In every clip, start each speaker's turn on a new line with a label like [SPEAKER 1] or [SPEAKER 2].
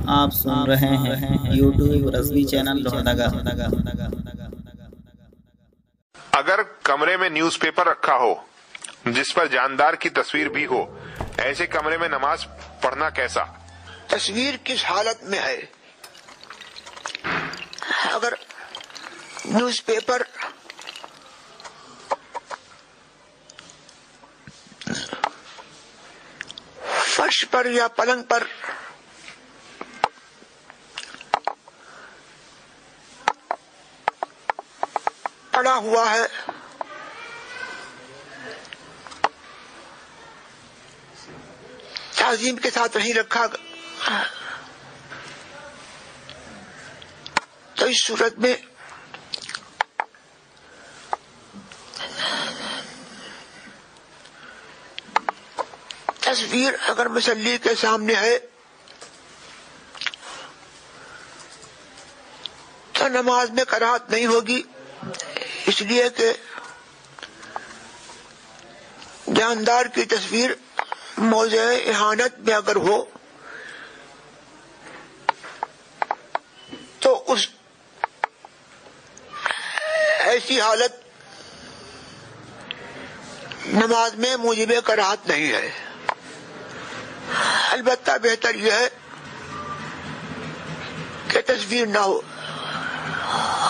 [SPEAKER 1] آپ سن رہے ہیں یوٹیوب رضوی چینل لوہردگا۔
[SPEAKER 2] اگر کمرے میں نیوز پیپر رکھا ہو جس پر جاندار کی تصویر بھی ہو، ایسے کمرے میں نماز پڑھنا کیسا؟
[SPEAKER 3] تصویر کس حالت میں ہے؟ اگر نیوز پیپر فرش پر یا پلنگ پر پڑا ہوا ہے تعظیم کے ساتھ نہیں رکھا، تو اس صورت میں تصویر اگر مصلی کے سامنے ہے تو نماز میں کراہت نہیں ہوگی، اس لیے کہ جاندار کی تصویر موضع اہانت میں اگر ہو تو اس ایسی حالت نماز میں موجب کراہت نہیں ہے۔ البتہ بہتر یہ ہے کہ تصویر نہ ہو،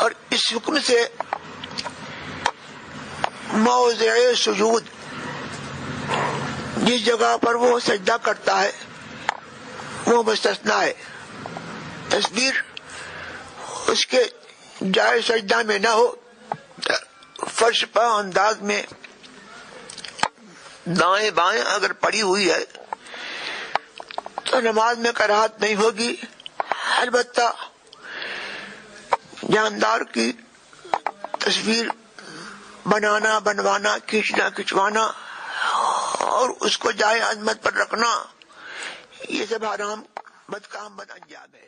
[SPEAKER 3] اور اس حکم سے موضع سجود جس جگہ پر وہ سجدہ کرتا ہے وہ مستثنیٰ ہے۔ تصویر اس کے جائے سجدہ میں نہ ہو، فرش پر انداز میں دائیں بائیں اگر پڑی ہوئی ہے تو نماز میں کراہت نہیں ہوگی۔ البتہ جاندار کی تصویر بنانا، بنوانا، کھینچنا، کھنچوانا اور اس کو جائے عظمت پر رکھنا، یہ سب حرام بدکام بد انجام ہے۔